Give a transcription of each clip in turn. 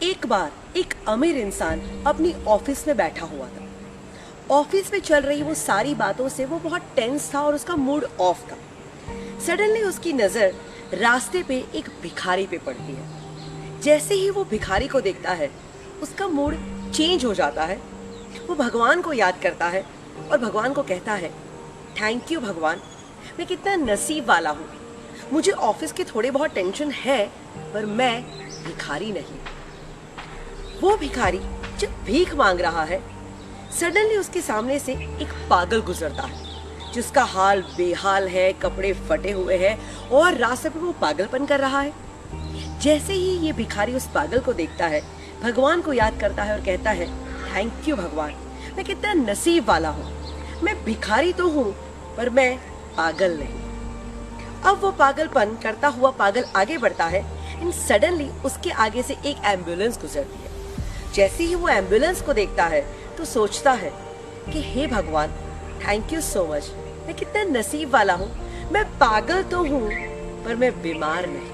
एक बार एक अमीर इंसान अपनी ऑफिस में बैठा हुआ था। ऑफिस में चल रही वो सारी बातों से वो बहुत टेंस था और उसका मूड ऑफ था। सडनली उसकी नजर रास्ते पे एक भिखारी पे पड़ती है। जैसे ही वो भिखारी को देखता है उसका मूड चेंज हो जाता है। वो भगवान को याद करता है और भगवान को कहता है, थैंक यू भगवान, मैं कितना नसीब वाला हूँ। मुझे ऑफिस के थोड़े बहुत टेंशन है पर मैं भिखारी नहीं। वो भिखारी जब भीख मांग रहा है, सडनली उसके सामने से एक पागल गुजरता है जिसका हाल बेहाल है, कपड़े फटे हुए हैं और रास्ते पे वो पागलपन कर रहा है। जैसे ही ये भिखारी उस पागल को देखता है, भगवान को याद करता है और कहता है, थैंक यू भगवान, मैं कितना नसीब वाला हूँ। मैं भिखारी तो हूँ पर मैं पागल नहीं। अब वो पागलपन करता हुआ पागल आगे बढ़ता है एंड सडनली उसके आगे से एक एम्बुलेंस गुजरती है। जैसे ही वो एम्बुलेंस को देखता है तो सोचता है कि हे भगवान, थैंक यू सो मच, मैं कितना नसीब वाला हूँ। मैं पागल तो हूँ पर मैं बीमार नहीं।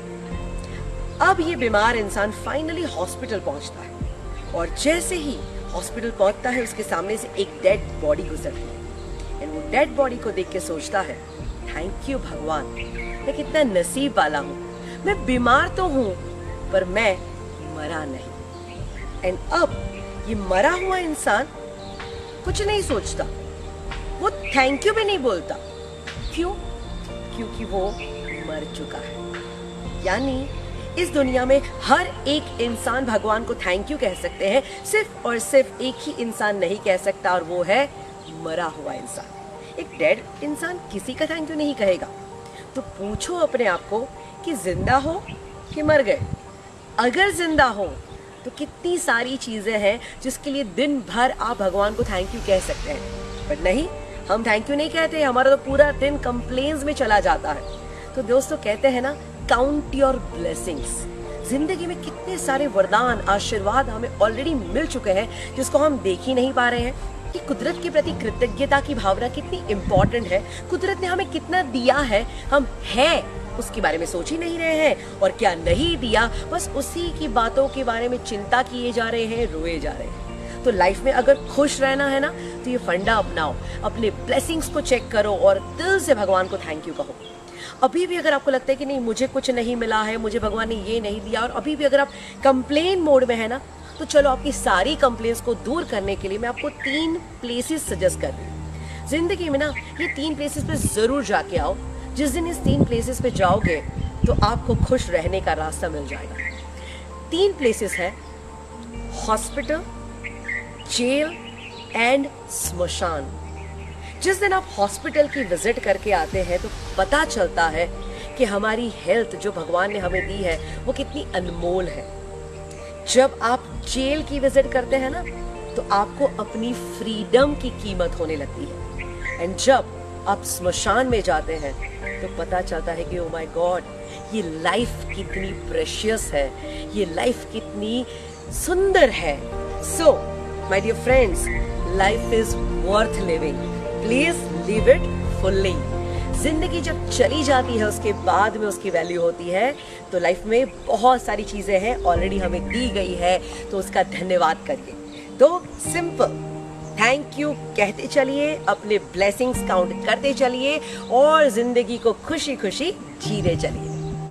अब ये बीमार इंसान फाइनली हॉस्पिटल पहुंचता है और जैसे ही हॉस्पिटल पहुंचता है उसके सामने से एक डेड बॉडी गुजरती है एंड वो डेड बॉडी को देख के सोचता है, थैंक यू भगवान, मैं कितना नसीब वाला हूँ। मैं बीमार तो हूँ पर मैं मरा नहीं। एंड अब ये मरा हुआ इंसान कुछ नहीं सोचता, वो थैंक यू भी नहीं बोलता। क्यों? क्योंकि वो मर चुका है। यानी इस दुनिया में हर एक इंसान भगवान को थैंक यू कह सकते हैं, सिर्फ और सिर्फ एक ही इंसान नहीं कह सकता और वो है मरा हुआ इंसान। एक डेड इंसान किसी का थैंक यू नहीं कहेगा। तो पूछो अपने आप को कि जिंदा हो कि मर गए। अगर जिंदा हो तो कितनी सारी चीजें हैं जिसके लिए दिन भर आप भगवान को थैंक यू कह सकते हैं, बट नहीं, हम थैंक यू नहीं कहते। हमारा तो पूरा दिन कंप्लेन्स में चला जाता है। तो दोस्तों कहते हैं ना, काउंट योर ब्लेसिंग्स। जिंदगी में कितने सारे वरदान, आशीर्वाद हमें ऑलरेडी मिल चुके हैं जिसको हम देख ही नहीं पा रहे हैं। कि कुदरत के प्रति कृतज्ञता की भावना कितनी इम्पोर्टेंट है। कुदरत ने हमें कितना दिया है, हम हैं उसके बारे में सोच ही नहीं रहे हैं, और क्या नहीं दिया बस उसी की बातों के बारे में चिंता किए जा रहे हैं, रोए जा रहे हैं। तो लाइफ में अगर खुश रहना है ना तो ये फंडा अपनाओ, अपने ब्लेसिंग्स को चेक करो और दिल से भगवान को थैंक यू कहो। अभी भी अगर आपको लगता है कि नहीं मुझे कुछ नहीं मिला है, मुझे भगवान ने ये नहीं दिया, और अभी भी अगर आप कंप्लेन मोड में है ना, तो चलो आपकी सारी कंप्लेंट्स को दूर करने के लिए मैं आपको 3 प्लेसेस सजेस्ट कर रही हूँ। जिंदगी में ना ये 3 प्लेसेस पे जरूर जाके आओ। जिस दिन इस 3 प्लेसेस पे जाओगे तो आपको खुश रहने का रास्ता मिल जाएगा। 3 प्लेसेस है हॉस्पिटल, जेल एंड स्मशान। जिस दिन आप हॉस्पिटल की विजिट करके आते हैं तो पता चलता है कि हमारी हेल्थ जो भगवान ने हमें दी है वो कितनी अनमोल है। जब आप जेल की विजिट करते हैं ना तो आपको अपनी फ्रीडम की कीमत होने लगती है। एंड जब आप स्मशान में जाते हैं तो पता चलता है कि ओ माय गॉड, ये लाइफ कितनी प्रेशियस है, ये लाइफ कितनी सुंदर है। So my dear friends, life is worth living, please live it fully. जिंदगी जब चली जाती है उसके बाद में उसकी वैल्यू होती है। तो लाइफ में बहुत सारी चीजें हैं ऑलरेडी हमें दी गई है, तो उसका धन्यवाद करिए। तो सिंपल थैंक यू कहते चलिए, अपने ब्लेसिंग्स काउंट करते चलिए और जिंदगी को खुशी खुशी जीते चलिए।